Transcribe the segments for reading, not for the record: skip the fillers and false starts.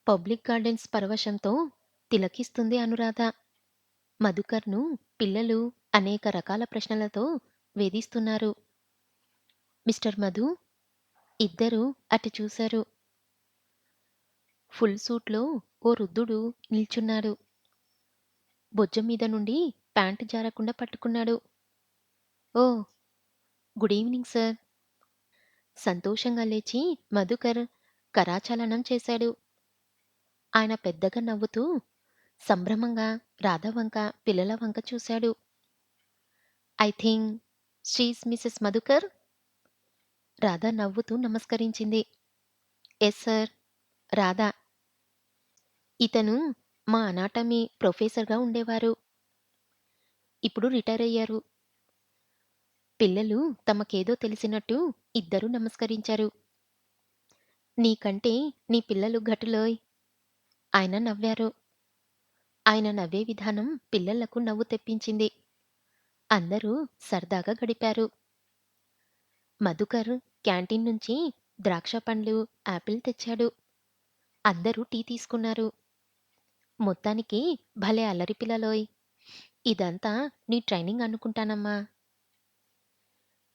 Public gardens పరవశంతో తిలకిస్తుంది అనురాధ. మధుకర్‌ను పిల్లలు అనేక రకాల ప్రశ్నలతో వేధిస్తున్నారు. మిస్టర్ మధు, ఇద్దరూ అటు చూశారు. ఫుల్ సూట్‌లో ఓ వృద్ధుడు నిల్చున్నాడు. భుజం మీద నుండి ప్యాంటు జారకుండా పట్టుకున్నాడు. ఓహ్! Good evening sir. సంతోషంగా లేచి మధుకర్ కరాచలనం చేశాడు. ఆయన పెద్దగా నవ్వుతూ సంభ్రమంగా రాధ వంక, పిల్లల వంక చూశాడు. I think she is Mrs Madhukar. Radha నవ్వుతూ నమస్కరించింది. Yes sir. రాధ. ఇతను మా అనాటమీ ప్రొఫెసర్‌గా ఉండేవారు. ఇప్పుడు రిటైర్ అయ్యారు. పిల్లలు తమకేదో తెలిసినట్టు ఇద్దరూ నమస్కరించారు. నీకంటే నీ పిల్లలు ఘటులోయ్. ఆయన నవ్వారు. ఆయన నవ్వే విధానం పిల్లలకు నవ్వు తెప్పించింది. అందరూ సరదాగా గడిపారు. మధుకర్ క్యాంటీన్ నుంచి ద్రాక్ష పండ్లు, యాపిల్ తెచ్చాడు. అందరూ టీ తీసుకున్నారు. మొత్తానికి భలే అల్లరి పిల్లలోయ్. ఇదంతా నీ ట్రైనింగ్ అనుకుంటానమ్మా.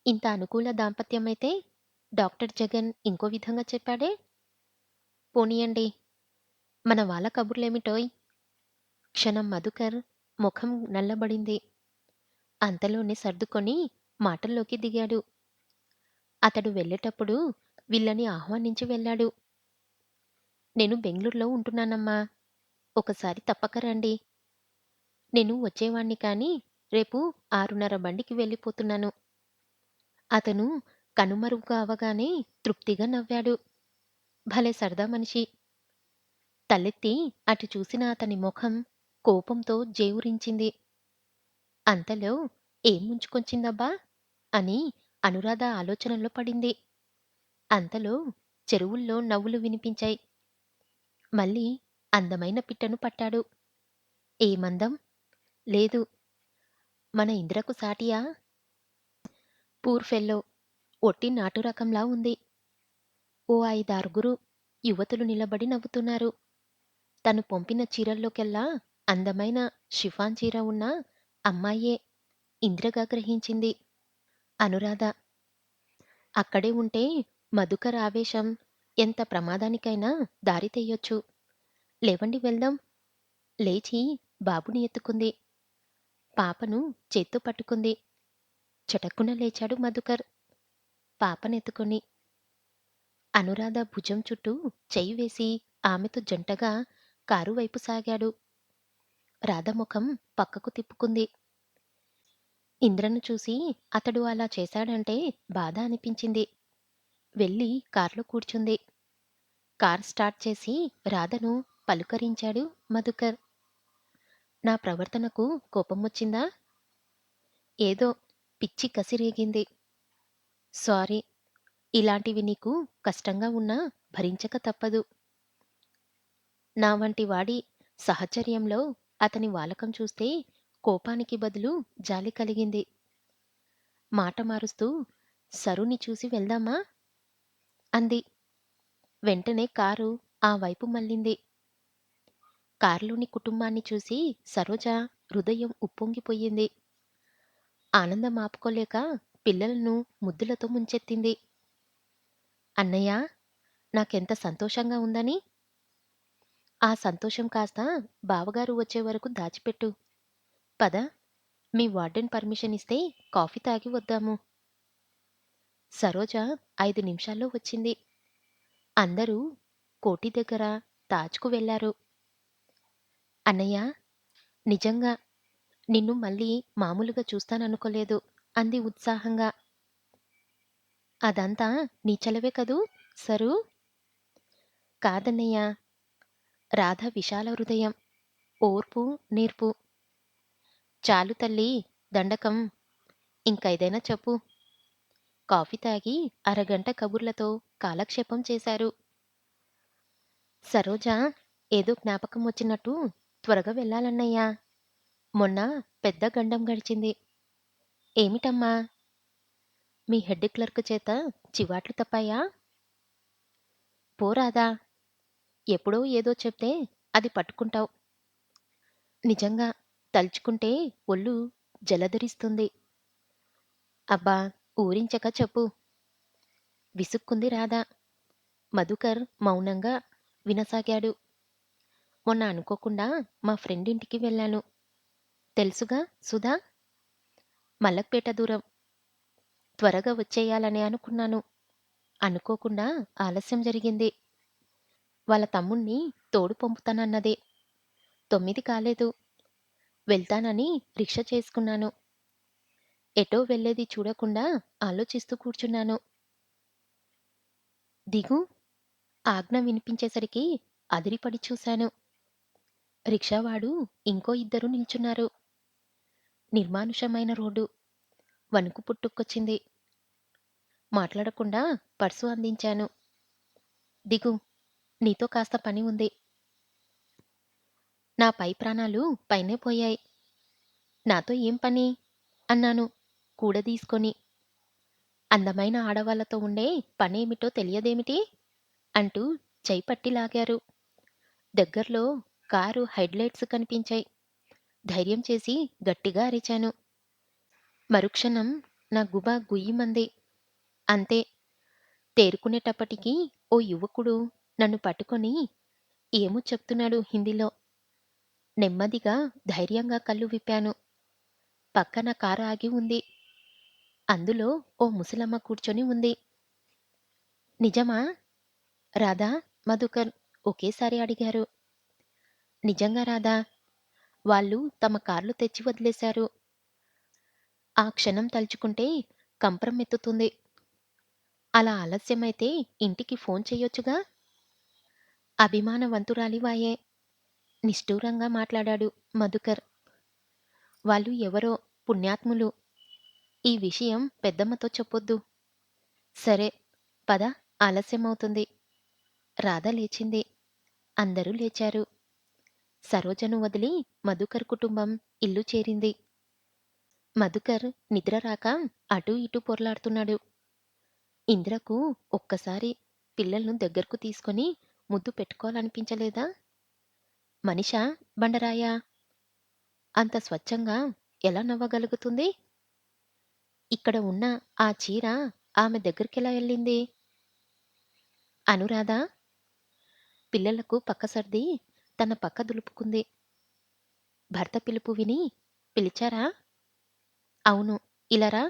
ఇంత అనుకూల దాంపత్యమైతే డాక్టర్ జగన్ ఇంకో విధంగా చెప్పాడే. పోనీయండి. మన వాళ్ళ కబుర్లేమిటోయ్. క్షణం మధుకర్ ముఖం నల్లబడింది. అంతలోనే సర్దుకొని మాటల్లోకి దిగాడు. అతడు వెళ్ళేటప్పుడు వీళ్ళని ఆహ్వానించి వెళ్ళాడు. నేను బెంగుళూరులో ఉంటున్నానమ్మా. ఒకసారి తప్పక రండి. నేను వచ్చేవాణ్ణి కానీ రేపు 6:30 బండికి వెళ్ళిపోతున్నాను. అతను కనుమరుగు అవ్వగానే తృప్తిగా నవ్వాడు. భలే సరదా మనిషి. తలెత్తి అటు చూసిన అతని ముఖం కోపంతో జేవురించింది. అంతలో ఏం ముంచుకొచ్చిందబ్బా అని అనురాధ ఆలోచనలో పడింది. అంతలో చెరువుల్లో నవ్వులు వినిపించాయి. మళ్ళీ అందమైన పిట్టను పట్టాడు. ఏమందం! లేదు. మన ఇంద్రకు సాటియా? Poor fellow. ఒట్టి నాటు రకంలా ఉంది. ఓ ఐదారుగురు యువతులు నిలబడి నవ్వుతున్నారు. తను పంపిన చీరల్లోకెల్లా అందమైన షిఫాన్ చీర ఉన్న అమ్మాయే ఇంద్రగా గ్రహించింది. అనురాధ. అక్కడే ఉంటే మధుకర్ ఆవేశం ఎంత ప్రమాదానికైనా దారి తెయ్యొచ్చు. లేవండి వెళ్దాం. లేచి బాబుని ఎత్తుకుంది. పాపను చేత్తో పట్టుకుంది. చటక్కున లేచాడు మధుకర్ పాపనెత్తుకొని. అనురాధ భుజం చుట్టూ చెయ్యి వేసి ఆమెతో జంటగా కారు వైపు సాగాడు. రాధ ముఖం పక్కకు తిప్పుకుంది. ఇంద్రను చూసి అతడు అలా చేశాడంటే బాధ అనిపించింది. వెళ్ళి కార్లో కూర్చుంది. కార్ స్టార్ట్ చేసి రాధను పలుకరించాడు మధుకర్. నా ప్రవర్తనకు కోపమొచ్చిందా? ఏదో పిచ్చి కసి రేగింది. సారీ. ఇలాంటివి నీకు కష్టంగా ఉన్నా భరించక తప్పదు. నా వంటి వాడి సహచర్యంలో అతని వాలకం చూస్తే కోపానికి బదులు జాలి కలిగింది. మాట మారుస్తూ సరుని చూసి వెళ్దామా? అంది. వెంటనే కారు ఆ వైపు మళ్ళింది. కారులోని కుటుంబాన్ని చూసి సరోజ హృదయం ఉప్పొంగిపోయింది. ఆనందం ఆపుకోలేక పిల్లలను ముద్దులతో ముంచెత్తింది. అన్నయ్య, నాకెంత సంతోషంగా ఉందని. ఆ సంతోషం కాస్త బావగారు వచ్చే వరకు దాచిపెట్టు. పద, మీ వార్డెన్ పర్మిషన్ ఇస్తే కాఫీ తాగి వద్దాము. సరోజ 5 నిమిషాల్లో వచ్చింది. అందరూ కోటి దగ్గర తాజ్‌కు వెళ్లారు. అన్నయ్య, నిజంగా నిన్ను మళ్ళీ మామూలుగా చూస్తాననుకోలేదు అంది ఉత్సాహంగా. అదంతా నీ చలవే కదూ సరూ. కాదన్నయ్య. రాధ విశాల హృదయం. ఓర్పు, నేర్పు. చాలు తల్లీ దండకం. ఇంకేదైనా చెప్పు. కాఫీ తాగి అరగంట కబుర్లతో కాలక్షేపం చేశారు. సరోజ ఏదో జ్ఞాపకం వచ్చినట్టు త్వరగా వెళ్ళాలన్నయ్యా. మొన్న పెద్ద గండం గడిచింది. ఏమిటమ్మా? మీ హెడ్ క్లర్క్ చేత చివాట్లు తప్పాయా? పోరాదా? ఎప్పుడో ఏదో చెప్తే అది పట్టుకుంటావు. నిజంగా తలుచుకుంటే ఒళ్ళు జలధరిస్తుంది. అబ్బా! ఊరించక చెప్పు విసుక్కుంది రాధ. మధుకర్ మౌనంగా వినసాగాడు. మొన్న అనుకోకుండా మా ఫ్రెండ్ ఇంటికి వెళ్ళాను. తెలుసుగా సుధా? మలక్పేట దూరం. త్వరగా వచ్చేయాలనే అనుకున్నాను. అనుకోకుండా ఆలస్యం జరిగింది. వాళ్ళ తమ్ముణ్ణి తోడు పంపుతానన్నదే. 9 కాలేదు. వెళ్తానని రిక్షా చేసుకున్నాను. ఎటో వెళ్ళేది చూడకుండా ఆలోచిస్తూ కూర్చున్నాను. దిగు ఆజ్ఞ వినిపించేసరికి అదిరిపడి చూశాను. రిక్షావాడు ఇంకో ఇద్దరు నిల్చున్నారు. నిర్మానుషమైన రోడ్డు. వణుకు పుట్టుకొచ్చింది. మాట్లాడకుండా పర్సు అందించాను. దిగు నీతో కాస్త పని ఉంది. నా పై ప్రాణాలు పైనే పోయాయి. నాతో ఏం పని? అన్నాను కూడదీసుకొని. అందమైన ఆడవాళ్లతో ఉండే పనేమిటో తెలియదేమిటి? అంటూ చెయ్యి పట్టి లాగారు. దగ్గర్లో కారు హెడ్లైట్స్ కనిపించాయి. ధైర్యం చేసి గట్టిగా అరిచాను. మరుక్షణం నా గుబ గుయ్యిమంది. అంతే. తేరుకునేటప్పటికి ఓ యువకుడు నన్ను పట్టుకొని ఏమో చెప్తున్నాడు హిందీలో. నెమ్మదిగా ధైర్యంగా కళ్ళు విప్పాను. పక్కన కారు ఆగి ఉంది. అందులో ఓ ముసలమ్మ కూర్చొని ఉంది. నిజమా? రాధా, మధుకర్ ఒకేసారి అడిగారు. నిజంగా రాధా. వాళ్ళు తమ కార్లు తెచ్చి వదిలేశారు. ఆ క్షణం తలుచుకుంటే కంపరం ఎత్తుతుంది. అలా ఆలస్యమైతే ఇంటికి ఫోన్ చెయ్యొచ్చుగా? అభిమానవంతురాలివాయే. నిష్ఠూరంగా మాట్లాడాడు మధుకర్. వాళ్ళు ఎవరో పుణ్యాత్ములు. ఈ విషయం పెద్దమ్మతో చెప్పొద్దు. సరే పద ఆలస్యమవుతుంది. రాధ లేచింది. అందరూ లేచారు. సరోజను వదిలి మధుకర్ కుటుంబం ఇల్లు చేరింది. మధుకర్ నిద్ర రాక అటూ ఇటూ పొర్లాడుతున్నాడు. ఇందిరకు ఒక్కసారి పిల్లలను దగ్గరకు తీసుకొని ముద్దు పెట్టుకోవాలనిపించలేదా? మనిషా బండరాయా? అంత స్వచ్ఛంగా ఎలా నవ్వగలుగుతుంది? ఇక్కడ ఉన్న ఆ చీర ఆమె దగ్గరికెలా ఎళ్ళింది? అనురాధ పిల్లలకు పక్క సర్ది తన పక్క దులుపుకుంది. భర్త పిలుపు విని పిలిచారా? అవును. ఇలా రా.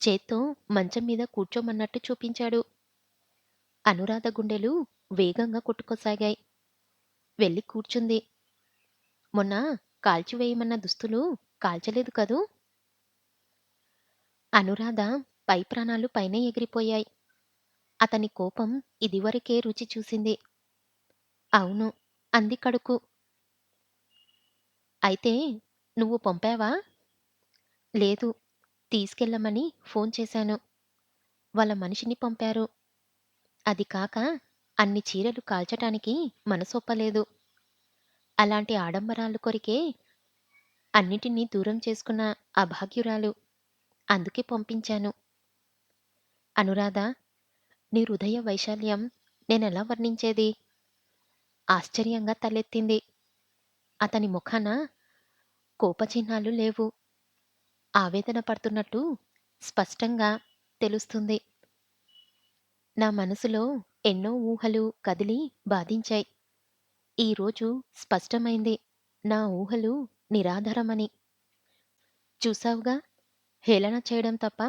చేత్తో మంచం మీద కూర్చోమన్నట్టు చూపించాడు. అనురాధ గుండెలు వేగంగా కొట్టుకోసాగాయి. వెళ్ళి కూర్చుంది. మొన్న కాల్చివేయమన్న దుస్తులు కాల్చలేదు కదూ? అనురాధ పై ప్రాణాలు పైనే ఎగిరిపోయాయి. అతని కోపం ఇదివరకే రుచి చూసింది. అవును అంది కడుకు. అయితే నువ్వు పంపావా? లేదు. తీసుకెళ్ళమని ఫోన్ చేశాను. వాళ్ళ మనిషిని పంపారు. అది కాక అన్ని చీరలు కాల్చటానికి మనసొప్పలేదు. అలాంటి ఆడంబరాలు కొరికే అన్నిటినీ దూరం చేసుకున్న అభాగ్యురాలు. అందుకే పంపించాను. అనురాధ నీ హృదయ వైశాల్యం నేనెలా వర్ణించేది? ఆశ్చర్యంగా తలెత్తింది. అతని ముఖాన కోపచిహ్నాలు లేవు. ఆవేదన పడుతున్నట్టు స్పష్టంగా తెలుస్తుంది. నా మనసులో ఎన్నో ఊహలు కదిలి బాధించాయి. ఈరోజు స్పష్టమైంది నా ఊహలు నిరాధారమని. చూశావుగా హేళన చేయడం తప్ప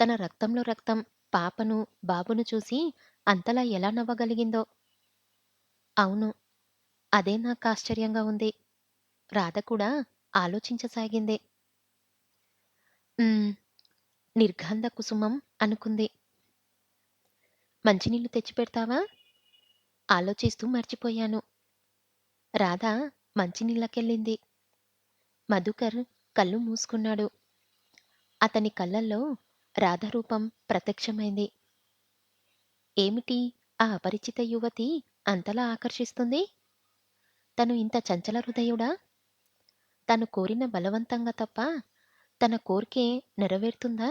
తన రక్తంలో రక్తం పాపను, బాబును చూసి అంతలా ఎలా నవ్వగలిగిందో. అవును. అదే నాకాశ్చర్యంగా ఉంది. రాధ కూడా ఆలోచించసాగింది. హ్మ్. నిర్గంధ కుసుమం అనుకుంది. మంచినీళ్ళు తెచ్చిపెడతావా? ఆలోచిస్తూ మర్చిపోయాను. రాధ మంచినీళ్ళకెళ్ళింది. మధుకర్ కళ్ళు మూసుకున్నాడు. అతని కళ్ళల్లో రాధ రూపం ప్రత్యక్షమైంది. ఏమిటి ఆ అపరిచిత యువతి అంతలా ఆకర్షిస్తుంది? తను ఇంత చంచల హృదయుడా? తను కోరిన బలవంతంగా తప్ప తన కోర్కె నెరవేరుతుందా?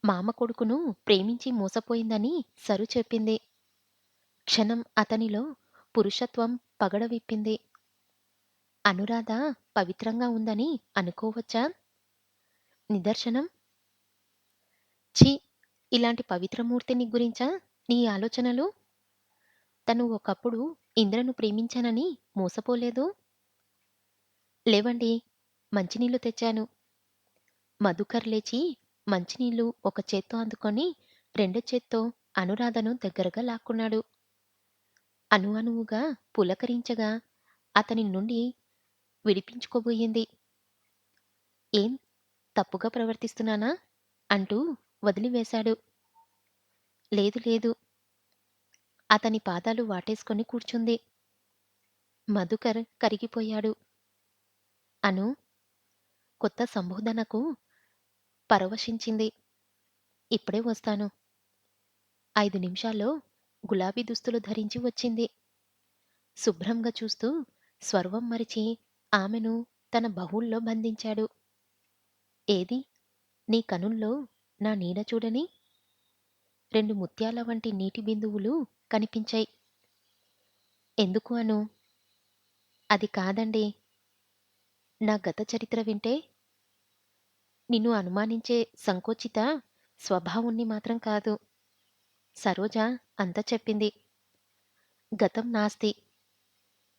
మామ కొడుకును ప్రేమించి మోసపోయిందని సరు చెప్పింది. క్షణం అతనిలో పురుషత్వం పగడ విప్పింది. అనురాధ పవిత్రంగా ఉందని అనుకోవచ్చా? నిదర్శనం? ఛీ! ఇలాంటి పవిత్రమూర్తిని గురించా నీ ఆలోచనలు? తను ఒకప్పుడు ఇంద్రను ప్రేమించానని మోసపోలేదు? లేవండి, మంచినీళ్ళు తెచ్చాను. మధుకర్ లేచి మంచినీళ్ళు ఒక చేత్తో అందుకొని రెండో చేత్తో అనురాధను దగ్గరగా లాక్కున్నాడు. అణువణువుగా పులకరించగా అతని నుండి విడిపించుకోబోయింది. ఏం తప్పుగా ప్రవర్తిస్తున్నానా? అంటూ వదిలివేశాడు. లేదు లేదు. అతని పాదాలు వాటేసుకొని కూర్చుంది. మధుకర్ కరిగిపోయాడు. అను కొత్త సంబోధనకు పరవశించింది. ఇప్పుడే వస్తాను. 5 నిమిషాల్లో గులాబీ దుస్తులు ధరించి వచ్చింది. శుభ్రంగా చూస్తూ స్వర్వం మరిచి ఆమెను తన బాహుల్లో బంధించాడు. ఏది నీ కనుల్లో నా నీడ చూడని? 2 ముత్యాల వంటి నీటి బిందువులు కనిపించాయి. ఎందుకు అను? అది కాదండి. నా గత చరిత్ర వింటే నిన్ను అనుమానించే సంకోచిత స్వభావుణ్ణి మాత్రం కాదు. సరోజ అంతా చెప్పింది. గతం నాస్తి.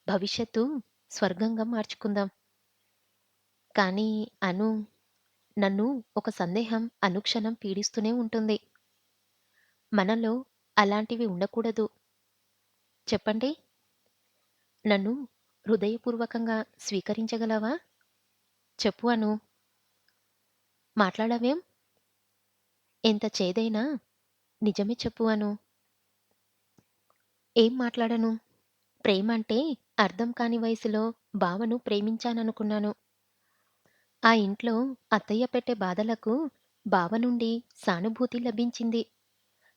భవిష్యత్తు స్వర్గంగా మార్చుకుందాం. కానీ అను, నన్ను ఒక సందేహం అనుక్షణం పీడిస్తూనే ఉంటుంది. మనలో అలాంటివి ఉండకూడదు. చెప్పండి. నన్ను హృదయపూర్వకంగా స్వీకరించగలవా? చెప్పు అను. మాట్లాడవేం? ఎంత చేదైనా నిజమే చెప్పు అను. ఏం మాట్లాడను? ప్రేమంటే అర్థం కాని వయసులో బావను ప్రేమించాననుకున్నాను. ఆ ఇంట్లో అత్తయ్య పెట్టే బాధలకు బావ నుండి సానుభూతి లభించింది.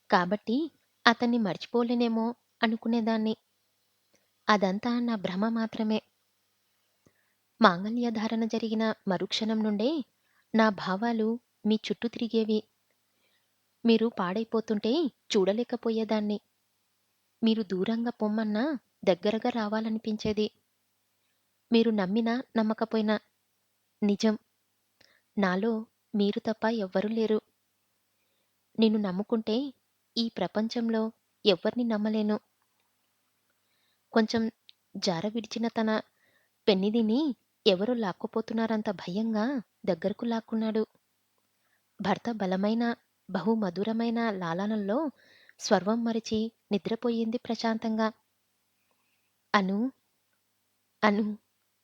కాబట్టి అతన్ని మర్చిపోలేనేమో అనుకునేదాన్ని. అదంతా నా భ్రమ మాత్రమే. మాంగల్య ధారణ జరిగిన మరుక్షణం నుండే నా భావాలు మీ చుట్టూ తిరిగేవి. మీరు పాడైపోతుంటే చూడలేకపోయేదాన్ని. మీరు దూరంగా పొమ్మన్నా దగ్గరగా రావాలనిపించేది. మీరు నమ్మినా నమ్మకపోయినా నిజం. నాలో మీరు తప్ప ఎవ్వరూ లేరు. నిన్ను నమ్ముకుంటే ఈ ప్రపంచంలో ఎవ్వరిని నమ్మలేను. కొంచెం జార విడిచిన తన పెన్నిధిని ఎవరో లాక్కుపోతున్నారంత భయంగా దగ్గరకు లాక్కున్నాడు. భర్త బలమైన, బహుమధురమైన లాలనలో స్వర్వం మరిచి నిద్రపోయింది ప్రశాంతంగా. అను, అను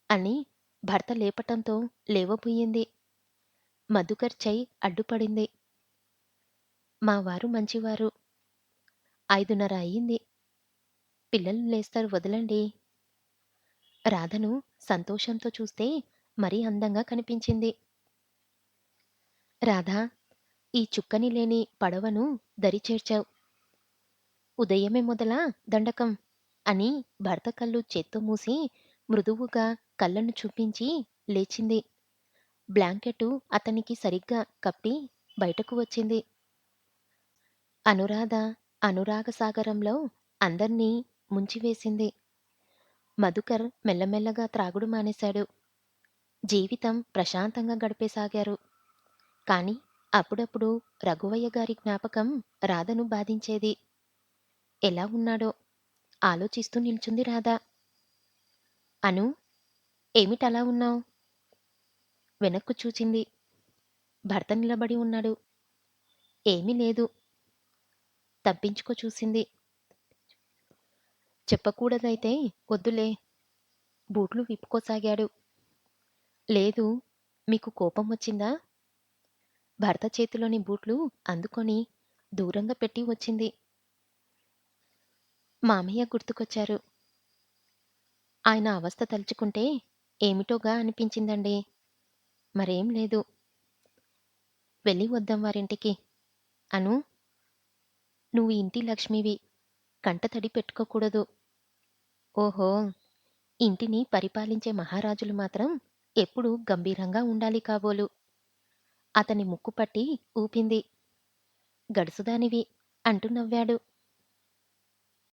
అని భర్త లేపటంతో లేవబోయింది. మధుకర్ చెయ్యి అడ్డుపడింది. మా వారు మంచివారు. 5:30 అయింది. పిల్లలు లేస్తారు వదలండి. రాధను సంతోషంతో చూస్తే మరీ అందంగా కనిపించింది. రాధా, ఈ చుక్కని లేని పడవను దరిచేర్చావు. ఉదయమే మొదలా దండకం అని భర్త కళ్ళు చేత్తో మూసి మృదువుగా కళ్ళను చూపించి లేచింది. బ్లాంకెట్టు అతనికి సరిగ్గా కప్పి బయటకు వచ్చింది. అనురాధ అనురాగసాగరంలో అందర్నీ ముంచివేసింది. మధుకర్ మెల్లమెల్లగా త్రాగుడు మానేశాడు. జీవితం ప్రశాంతంగా గడిపేసాగారు. కాని అప్పుడప్పుడు రఘువయ్య గారి జ్ఞాపకం రాధను బాధించేది. ఎలా ఉన్నాడో ఆలోచిస్తూ నిల్చుంది రాధ. అను, ఏమిటలా ఉన్నావ్? వెనక్కు చూచింది. భర్త నిలబడి ఉన్నాడు. ఏమీ లేదు. తప్పించుకో చూసింది. చెప్పకూడదైతే వద్దులే. బూట్లు విప్పుకోసాగాడు. లేదు. మీకు కోపం వచ్చిందా? భర్త చేతిలోని బూట్లు అందుకొని దూరంగా పెట్టి వచ్చింది. మామయ్య గుర్తుకొచ్చారు. ఆయన అవస్థ తలుచుకుంటే ఏమిటోగా అనిపించిందండి. మరేం లేదు. వెళ్ళి వద్దాం వారింటికి. అను, నువ్వు ఇంటి లక్ష్మివి. కంటతడి పెట్టుకోకూడదు. ఓహో! ఇంటిని పరిపాలించే మహారాజులు మాత్రం ఎప్పుడూ గంభీరంగా ఉండాలి కాబోలు. అతని ముక్కు పట్టి ఊపింది. గడుసుదానివి అంటూ నవ్వాడు.